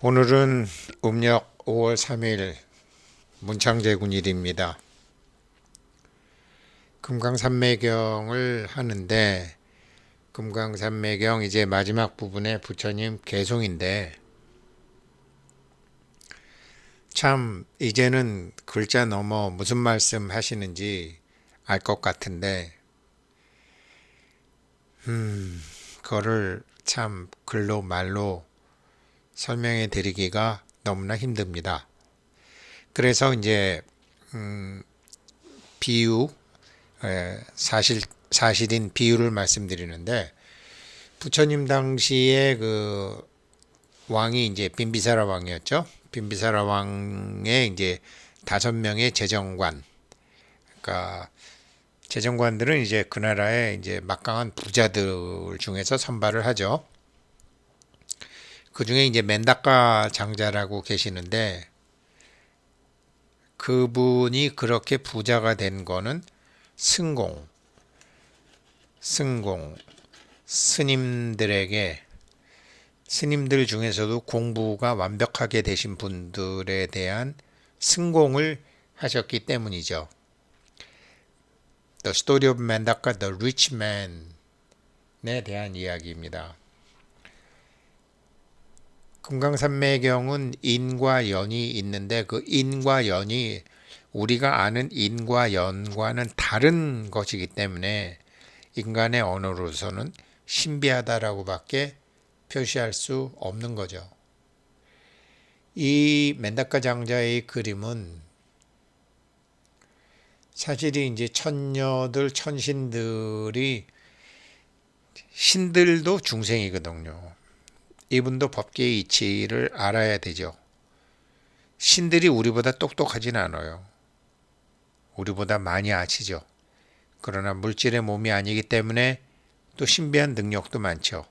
오늘은 음력 5월 3일 문창제군일입니다. 금강산매경을 하는데 금강산매경 이제 마지막 부분에 부처님 개송인데 참 이제는 글자 넘어 무슨 말씀 하시는지 알 것 같은데 그거를 참 글로 말로 설명해 드리기가 너무나 힘듭니다. 그래서 이제 비유 사실인 비유를 말씀드리는데 부처님 당시에 그 왕이 이제 빈비사라 왕이었죠. 빈비사라 왕의 이제 5명의 재정관, 그러니까 재정관들은 이제 그 나라의 이제 막강한 부자들 중에서 선발을 하죠. 그 중에 이제 맨다카 장자라고 계시는데 그분이 그렇게 부자가 된 거는 승공, 승공, 스님들에게 스님들 중에서도 공부가 완벽하게 되신 분들에 대한 승공을 하셨기 때문이죠. The Story of Mandaka, the Rich Man에 대한 이야기입니다. 금강산매경은 인과 연이 있는데 그 인과 연이 우리가 아는 인과 연과는 다른 것이기 때문에 인간의 언어로서는 신비하다라고밖에 표시할 수 없는 거죠. 이 맨다카 장자의 그림은 사실이 이제 천녀들, 천신들이 신들도 중생이거든요. 이분도 법계의 이치를 알아야 되죠. 신들이 우리보다 똑똑하진 않아요. 우리보다 많이 아시죠. 그러나 물질의 몸이 아니기 때문에 또 신비한 능력도 많죠.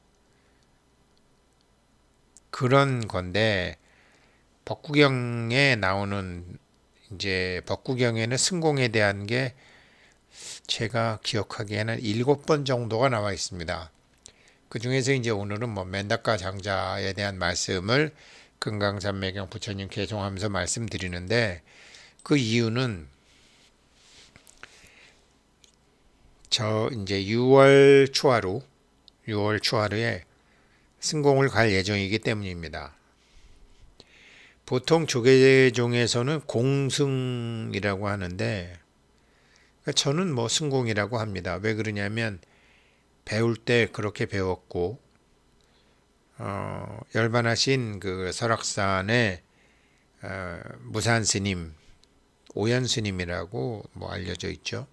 그런 건데 법구경에 나오는 이제 법구경에는 승공에 대한 게 제가 기억하기에는 7번 정도가 나와 있습니다. 그 중에서 이제 오늘은 뭐 맨다카 장자에 대한 말씀을 금강산매경 부처님 개송하면서 말씀드리는데 그 이유는 저 이제 6월 초하루에 승공을 갈 예정이기 때문입니다. 보통 조계종에서는 공승이라고 하는데 저는 뭐 승공이라고 합니다. 왜 그러냐면 배울 때 그렇게 배웠고 열반하신 그 설악산의 무산 스님, 오연 스님이라고 뭐 알려져 있죠.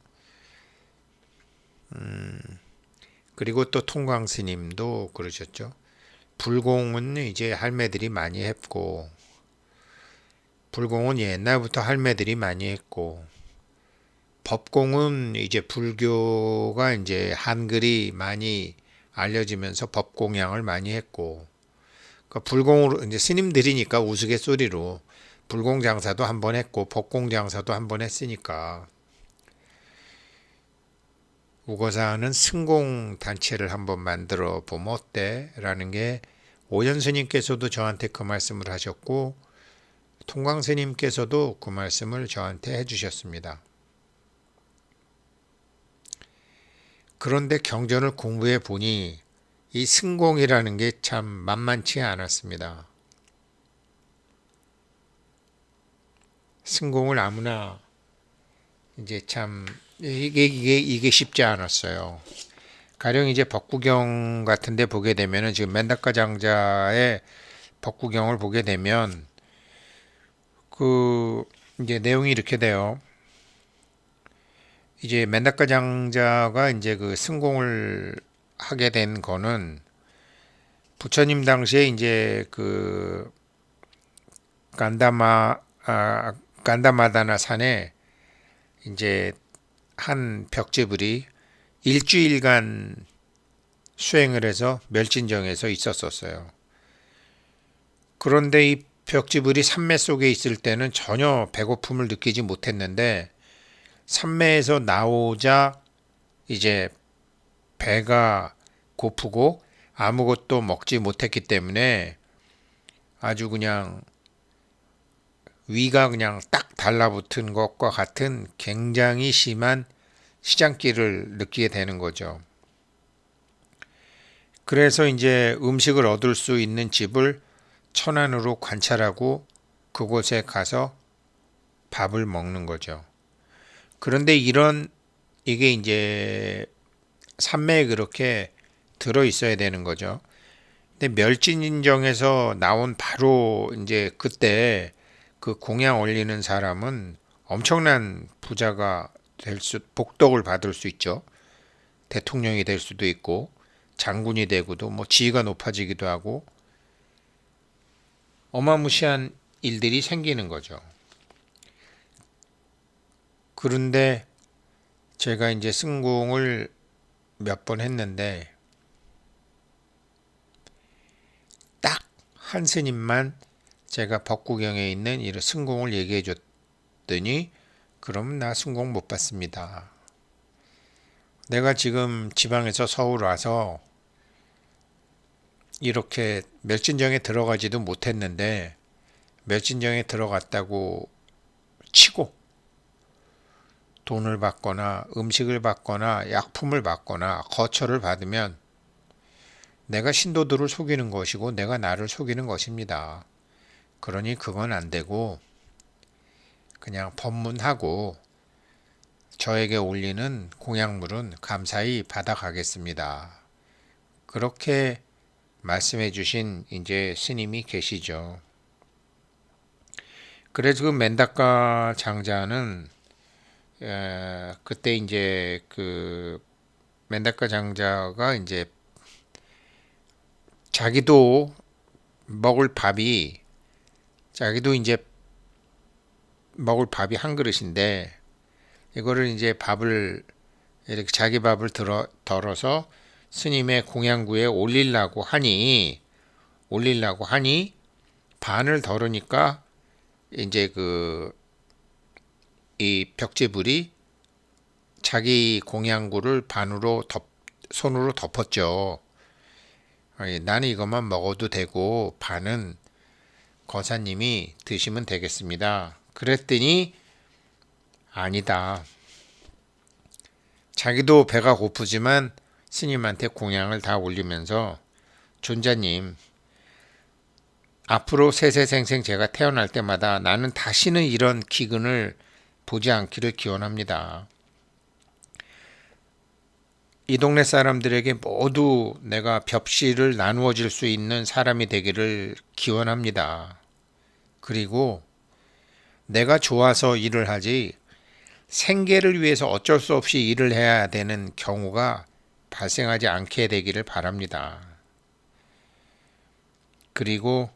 그리고 또 통광 스님도 그러셨죠. 불공은 이제 할매들이 많이 했고 불공은 옛날부터 할매들이 많이 했고 법공은 이제 불교가 이제 한글이 많이 알려지면서 법공양을 많이 했고 그러니까 불공으로 이제 스님들이니까 우스갯소리로 불공 장사도 한 번 했고 법공 장사도 한 번 했으니까 우거사는 승공 단체를 한번 만들어 보면 어때? 라는 게 오연 스님께서도 저한테 그 말씀을 하셨고 통광 스님께서도 그 말씀을 저한테 해주셨습니다. 그런데 경전을 공부해 보니 이 승공이라는 게 참 만만치 않았습니다. 승공을 아무나 이제 참 이게 쉽지 않았어요. 가령 이제 법구경 같은데 보게 되면은 지금 맨다카 장자의 법구경을 보게 되면 그 이제 내용이 이렇게 돼요. 이제 맨다카 장자가 이제 그 승공을 하게 된 거는 부처님 당시에 이제 그 간다마다나 산에 이제 한 벽제불이 일주일간 수행을 해서 멸진정에서 있었었어요. 그런데 이 벽지불이 산매 속에 있을 때는 전혀 배고픔을 느끼지 못했는데 산매에서 나오자 이제 배가 고프고 아무것도 먹지 못했기 때문에 아주 그냥 위가 그냥 딱 달라붙은 것과 같은 굉장히 심한 시장기를 느끼게 되는 거죠. 그래서 이제 음식을 얻을 수 있는 집을 천안으로 관찰하고 그곳에 가서 밥을 먹는 거죠. 그런데 이게 이제 산매에 그렇게 들어 있어야 되는 거죠. 근데 멸진인정에서 나온 바로 이제 그때 그 공약 올리는 사람은 엄청난 부자가 복덕을 받을 수 있죠. 대통령이 될 수도 있고, 장군이 되고도 뭐 지위가 높아지기도 하고, 어마무시한 일들이 생기는 거죠. 그런데 제가 이제 승공을 몇 번 했는데, 딱 한 스님만 제가 법구경에 있는 이런 승공을 얘기해 줬더니, 그럼 나 승공 못 받습니다. 내가 지금 지방에서 서울 와서 이렇게 멸진정에 들어가지도 못했는데 멸진정에 들어갔다고 치고 돈을 받거나 음식을 받거나 약품을 받거나 거처를 받으면 내가 신도들을 속이는 것이고 내가 나를 속이는 것입니다. 그러니 그건 안 되고 그냥 법문하고 저에게 올리는 공약물은 감사히 받아가겠습니다. 그렇게 말씀해 주신 이제 스님이 계시죠. 그래서 그 맨다카 장자는 그때 이제 그 맨다카 장자가 이제 자기도 먹을 밥이 자기도 이제 먹을 밥이 한 그릇인데 이거를 이제 밥을 이렇게 자기 밥을 덜어서 스님의 공양구에 올리려고 하니 반을 덜으니까 이제 이 벽제불이 자기 공양구를 반으로 손으로 덮었죠. 아니, 나는 이것만 먹어도 되고 반은 거사님이 드시면 되겠습니다. 그랬더니 아니다. 자기도 배가 고프지만 스님한테 공양을 다 올리면서 존자님, 앞으로 세세생생 제가 태어날 때마다 나는 다시는 이런 기근을 보지 않기를 기원합니다. 이 동네 사람들에게 모두 내가 벽시를 나누어 줄 수 있는 사람이 되기를 기원합니다. 그리고 내가 좋아서 일을 하지 생계를 위해서 어쩔 수 없이 일을 해야 되는 경우가 발생하지 않게 되기를 바랍니다. 그리고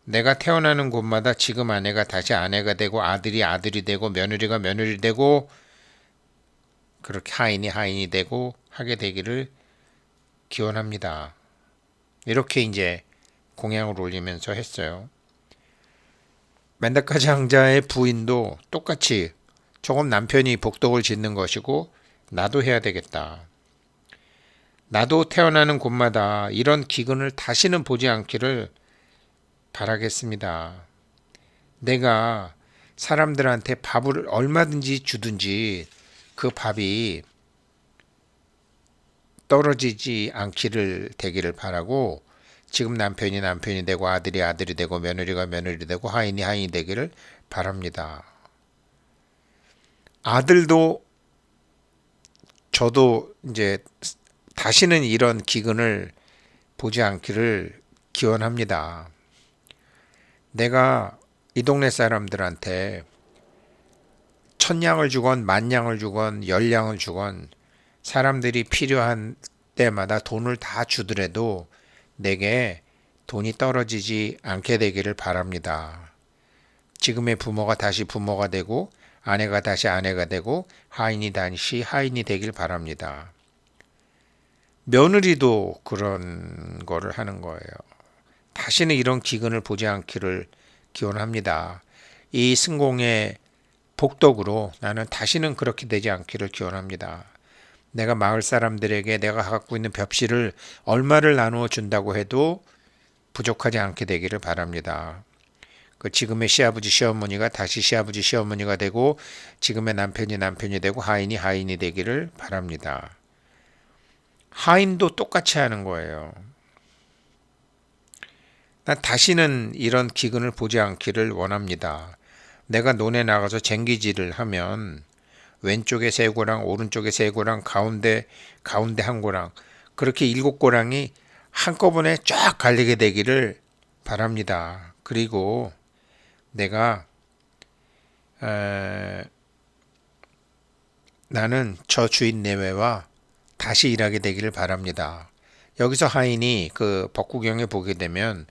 내가 태어나는 곳마다 지금 아내가 다시 아내가 되고 아들이 아들이 되고 며느리가 며느리 되고 그렇게 하인이 하인이 되고 하게 되기를 기원합니다. 이렇게 이제 공양을 올리면서 했어요. 맨다카 장자의 부인도 똑같이 조금 남편이 복덕을 짓는 것이고 나도 해야 되겠다. 나도 태어나는 곳마다 이런 기근을 다시는 보지 않기를 바라겠습니다. 내가 사람들한테 밥을 얼마든지 주든지 그 밥이 떨어지지 않기를 되기를 바라고 지금 남편이 남편이 되고 아들이 아들이 되고 며느리가 며느리 되고 하인이 하인이 되기를 바랍니다. 아들도 저도 이제 다시는 이런 기근을 보지 않기를 기원합니다. 내가 이 동네 사람들한테 1000냥을 주건 10,000냥을 주건 10냥을 주건 사람들이 필요한 때마다 돈을 다 주더라도 내게 돈이 떨어지지 않게 되기를 바랍니다. 지금의 부모가 다시 부모가 되고 아내가 다시 아내가 되고 하인이 다시 하인이 되길 바랍니다. 며느리도 그런 거를 하는 거예요. 다시는 이런 기근을 보지 않기를 기원합니다. 이 승공의 복덕으로 나는 다시는 그렇게 되지 않기를 기원합니다. 내가 마을 사람들에게 내가 갖고 있는 벽시를 얼마를 나누어 준다고 해도 부족하지 않게 되기를 바랍니다. 그 지금의 시아버지 시어머니가 다시 시아버지 시어머니가 되고 지금의 남편이 남편이 되고 하인이 하인이 되기를 바랍니다. 하인도 똑같이 하는 거예요. 난 다시는 이런 기근을 보지 않기를 원합니다. 내가 논에 나가서 쟁기질을 하면 왼쪽에 세 고랑 오른쪽에 세 고랑 가운데 한 고랑 그렇게 7고랑이 한꺼번에 쫙 갈리게 되기를 바랍니다. 그리고 내가 나는 저 주인 내외와 다시 일하게 되기를 바랍니다. 여기서 하인이 그 법구경에 보게 되면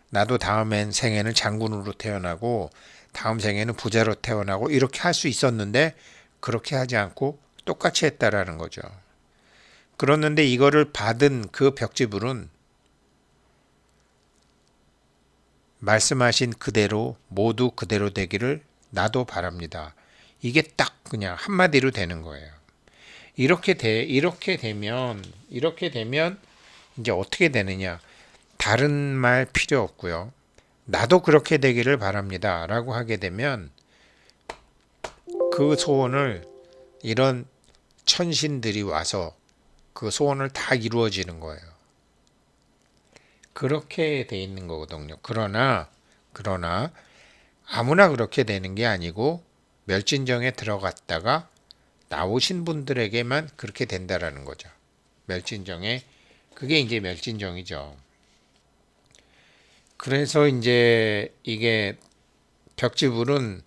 나도 다음엔 생에는 장군으로 태어나고 다음 생에는 부자로 태어나고 이렇게 할 수 있었는데 그렇게 하지 않고 똑같이 했다라는 거죠. 그렇는데 이거를 받은 그 벽지불은 말씀하신 그대로 모두 그대로 되기를 나도 바랍니다. 이게 딱 그냥 한마디로 되는 거예요. 이렇게 되면 이제 어떻게 되느냐? 다른 말 필요 없고요. 나도 그렇게 되기를 바랍니다. 라고 하게 되면 그 소원을 이런 천신들이 와서 그 소원을 다 이루어지는 거예요. 그렇게 돼 있는 거거든요. 그러나 아무나 그렇게 되는 게 아니고 멸진정에 들어갔다가 나오신 분들에게만 그렇게 된다라는 거죠. 멸진정에 그게 이제 멸진정이죠. 그래서 이제 이게 벽지불은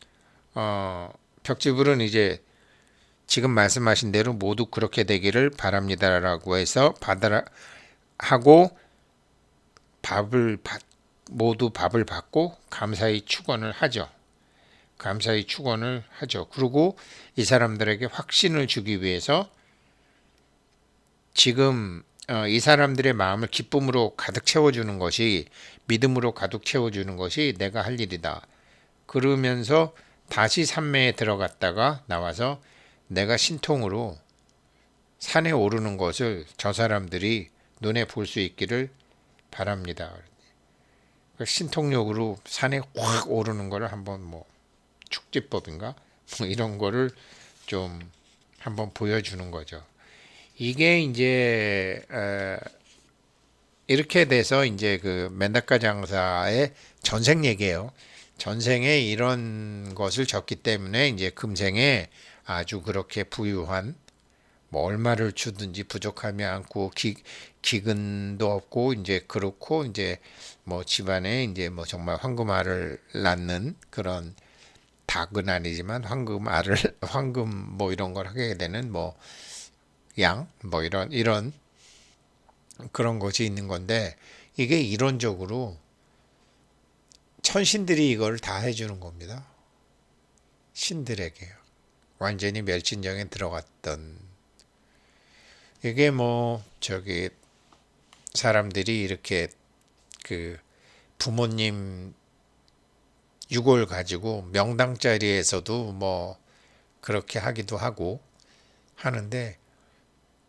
벽지불은 이제 지금 말씀하신 대로 모두 그렇게 되기를 바랍니다라고 해서 받아라 하고 모두 밥을 받고 감사히 축원을 하죠. 그리고 이 사람들에게 확신을 주기 위해서 지금 이 사람들의 마음을 기쁨으로 가득 채워주는 것이 믿음으로 가득 채워주는 것이 내가 할 일이다. 그러면서 다시 산매에 들어갔다가 나와서 내가 신통으로 산에 오르는 것을 저 사람들이 눈에 볼 수 있기를 바랍니다. 신통력으로 산에 확 오르는 거를 한번 뭐 축지법인가 뭐 이런 거를 좀 한번 보여주는 거죠. 이게 이제 이렇게 돼서 이제 그 맨다카 장사의 전생 얘기예요. 전생에 이런 것을 졌기 때문에 이제 금생에 아주 그렇게 부유한 뭐 얼마를 주든지 부족함이 않고 기근도 없고 이제 그렇고 이제 뭐 집안에 이제 뭐 정말 황금알을 낳는 그런 닭은 아니지만 황금알을 황금 뭐 이런 걸 하게 되는 뭐 양 뭐 이런 그런 것이 있는 건데 이게 이론적으로 천신들이 이걸 다 해주는 겁니다. 신들에게요. 완전히 멸진정에 들어갔던 이게 뭐 저기 사람들이 이렇게 그 부모님 유골 가지고 명당 자리에서도 뭐 그렇게 하기도 하고 하는데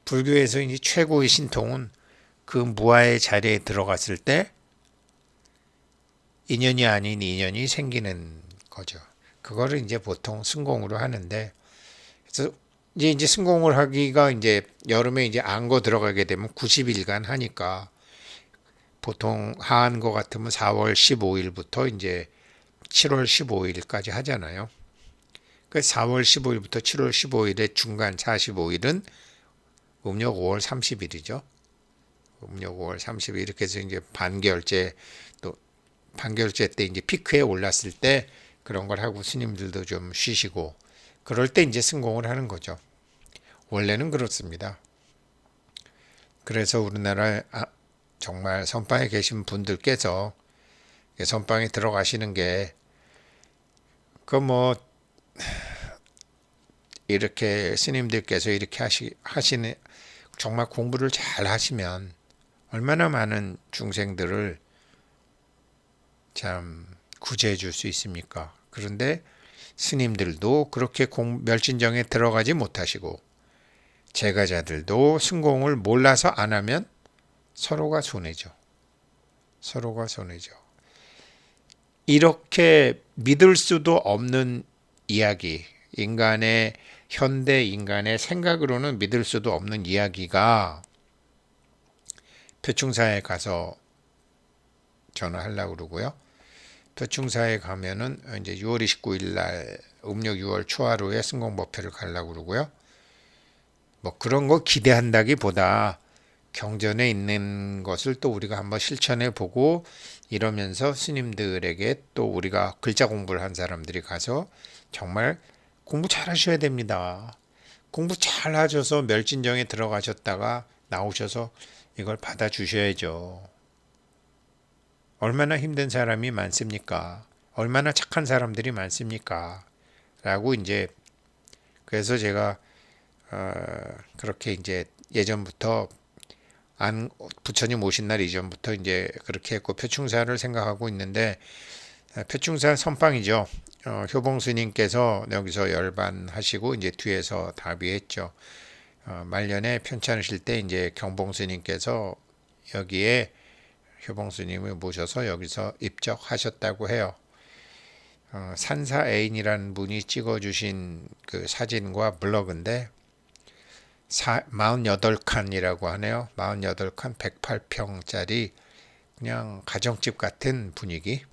불교에서 이제 최고의 신통은 그 무아의 자리에 들어갔을 때 인연이 아닌 인연이 생기는 거죠. 그거를 이제 보통 승공으로 하는데 그래서 이제 승공을 하기가 이제 여름에 이제 안거 들어가게 되면 90일간 하니까 보통 하안거 같으면 4월 15일부터 이제 7월 15일까지 하잖아요. 그 4월 15일부터 7월 15일의 중간 45일은 음력 5월 30일이죠. 음력 5월 30일 이렇게 해서 이제 반개월째 또 반개월째 때 이제 피크에 올랐을 때 그런 걸 하고 스님들도 좀 쉬시고 그럴 때 이제 승공을 하는 거죠. 원래는 그렇습니다. 그래서 우리나라 정말 선방에 계신 분들께서 선방에 들어가시는 게 그 뭐 이렇게 스님들께서 이렇게 하시는 정말 공부를 잘 하시면 얼마나 많은 중생들을 참 구제해 줄 수 있습니까? 그런데 스님들도 그렇게 멸진정에 들어가지 못하시고 제가자들도 승공을 몰라서 안 하면 서로가 손해죠. 서로가 손해죠. 이렇게 믿을 수도 없는 이야기, 현대 인간의 생각으로는 믿을 수도 없는 이야기가 표충사에 가서 전화하려고 그러고요. 표충사에 가면은 이제 6월 29일 날 음력 6월 초하루에 승공법회를 가려고 그러고요. 뭐 그런 거 기대한다기보다 경전에 있는 것을 또 우리가 한번 실천해 보고 이러면서 스님들에게 또 우리가 글자 공부를 한 사람들이 가서 정말 공부 잘 하셔야 됩니다. 공부 잘 하셔서 멸진정에 들어가셨다가 나오셔서 이걸 받아 주셔야죠. 얼마나 힘든 사람이 많습니까? 얼마나 착한 사람들이 많습니까? 라고 이제 그래서 제가 그렇게 이제 예전부터 부처님 오신 날 이전부터 이제 그렇게 했고 표충사를 생각하고 있는데 표충사 선빵이죠. 효봉 스님께서 여기서 열반하시고 이제 뒤에서 답의했죠. 말년에 편찮으실 때 이제 경봉 스님께서 여기에 효봉 스님을 모셔서 여기서 입적하셨다고 해요. 산사 애인이라는 분이 찍어주신 그 사진과 블로그인데 48칸이라고 하네요. 48칸 108평짜리 그냥 가정집 같은 분위기.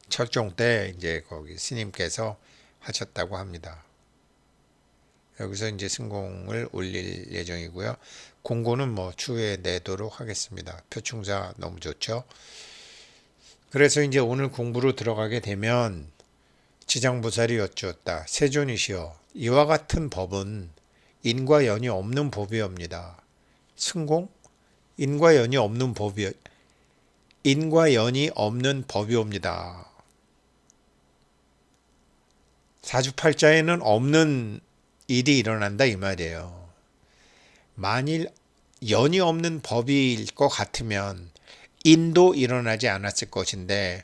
철종 때 이제 거기 스님께서 하셨다고 합니다. 여기서 이제 승공을 올릴 예정이고요. 공고는 뭐 추후에 내도록 하겠습니다. 표충사 너무 좋죠. 그래서 이제 오늘 공부로 들어가게 되면 지장보살이 여쭈었다. 세존이시여, 이와 같은 법은 인과 연이 없는 법이옵니다. 승공? 인과 연이 없는 법이옵니다. 사주팔자에는 없는 일이 일어난다 이 말이에요. 만일 연이 없는 법일 것 같으면 인도 일어나지 않았을 것인데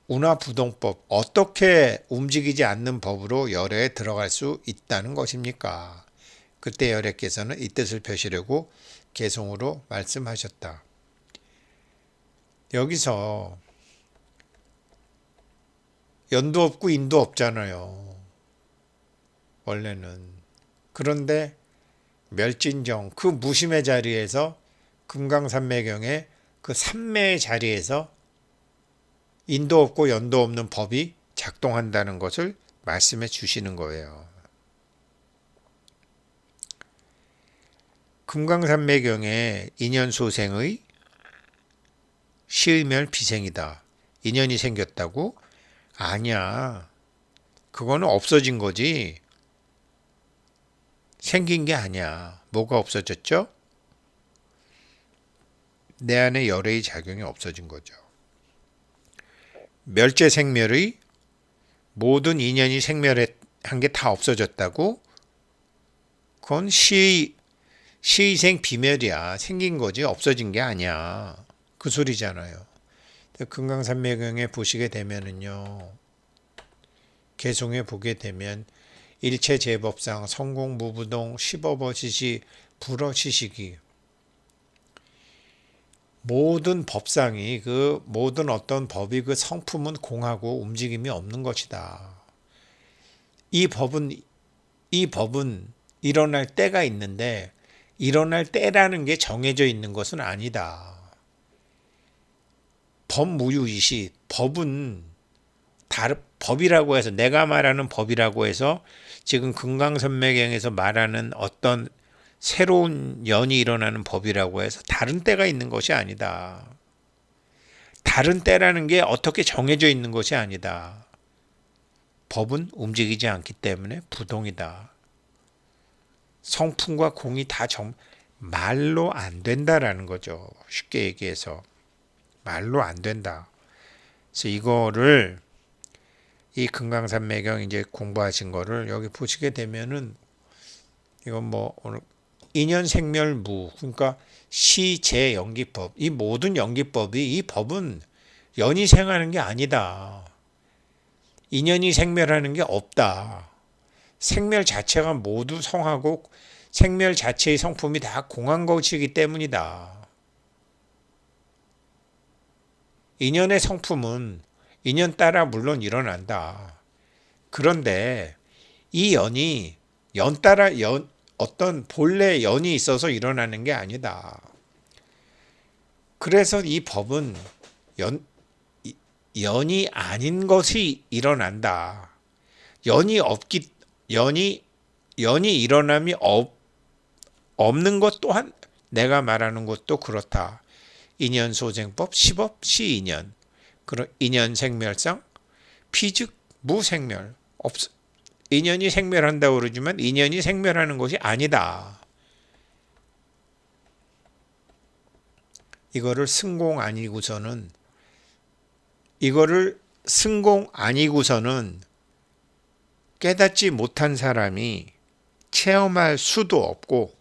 운하부동법 어떻게 움직이지 않는 법으로 열애에 들어갈 수 있다는 것입니까? 그때 열애께서는 이 뜻을 펴시려고 개송으로 말씀하셨다. 여기서 연도 없고 인도 없잖아요. 원래는. 그런데 멸진정 그 무심의 자리에서 금강산매경의 그 삼매의 자리에서 인도 없고 연도 없는 법이 작동한다는 것을 말씀해 주시는 거예요. 금강산매경에 인연소생의 시의멸비생이다. 인연이 생겼다고? 아니야. 그거는 없어진 거지. 생긴 게 아니야. 뭐가 없어졌죠? 내 안에 열애의 작용이 없어진 거죠. 멸제생멸의 모든 인연이 생멸한 게 다 없어졌다고? 그건 시의생 비멸이야. 생긴 거지 없어진 게 아니야. 그 소리잖아요. 금강산매경에 보시게 되면은요. 개송에 보게 되면 일체제법상 성공무부동 십업어시시 불어시시기 모든 법상이 그 모든 어떤 법이 그 성품은 공하고 움직임이 없는 것이다. 이 법은 일어날 때가 있는데 일어날 때라는 게 정해져 있는 것은 아니다. 법무유이시 법은 법이라고 해서 내가 말하는 법이라고 해서 지금 금강산매경에서 말하는 어떤 새로운 연이 일어나는 법이라고 해서 다른 때가 있는 것이 아니다. 다른 때라는 게 어떻게 정해져 있는 것이 아니다. 법은 움직이지 않기 때문에 부동이다. 성품과 공이 다 말로 안 된다라는 거죠. 쉽게 얘기해서 말로 안 된다. 그래서 이거를 이 금강산매경 이제 공부하신 거를 여기 보시게 되면은 이건 뭐 오늘 인연생멸무 그러니까 시제연기법 이 모든 연기법이 이 법은 연이 생하는 게 아니다. 인연이 생멸하는 게 없다. 생멸 자체가 모두 성하고 생멸 자체의 성품이 다 공한 것이기 때문이다. 인연의 성품은 인연 따라 물론 일어난다. 그런데 이 연이 연 따라 어떤 본래 연이 있어서 일어나는 게 아니다. 그래서 이 법은 연, 연이 아닌 것이 일어난다. 연이 없기 연이 연이 일어남이 없는 것 또한 내가 말하는 것도 그렇다. 인연소생법 10업 시인연. 그런 인연생멸상 피즉 무생멸. 인연이 생멸한다고 그러지만 인연이 생멸하는 것이 아니다. 이거를 승공 아니고서는 깨닫지 못한 사람이 체험할 수도 없고,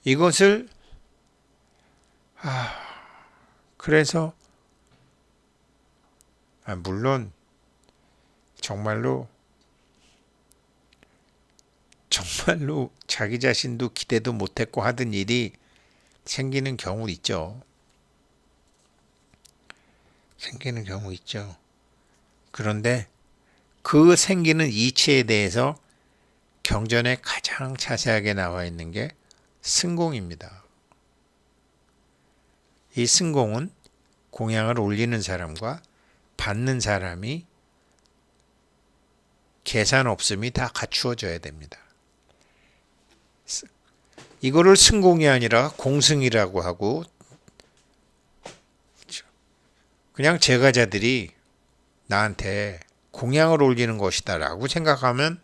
이것을 그래서 물론 정말로 자기 자신도 기대도 못했고 하던 일이 생기는 경우 있죠. 그런데 그 생기는 이치에 대해서 경전에 가장 자세하게 나와 있는 게 승공입니다. 이 승공은 공양을 올리는 사람과 받는 사람이 계산 없음이 다 갖추어져야 됩니다. 이거를 승공이 아니라 공승이라고 하고, 그냥 제가자들이 나한테 공양을 올리는 것이다 라고 생각하면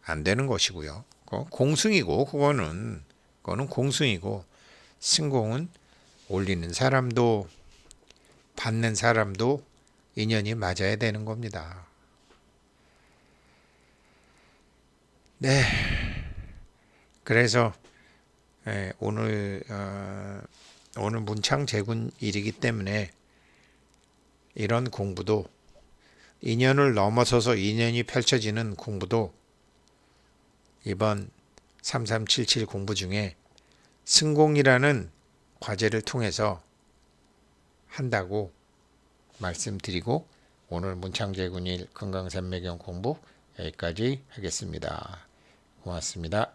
안 되는 것이고요. 공승이고, 그거는 공승이고, 승공은 올리는 사람도 받는 사람도 인연이 맞아야 되는 겁니다. 네. 그래서 오늘 문창제군일이기 때문에 이런 공부도, 인연을 넘어서서 인연이 펼쳐지는 공부도 이번 3377 공부 중에 승공이라는 과제를 통해서 한다고 말씀드리고, 오늘 문창제군일 금강산매경 공부 여기까지 하겠습니다. 고맙습니다.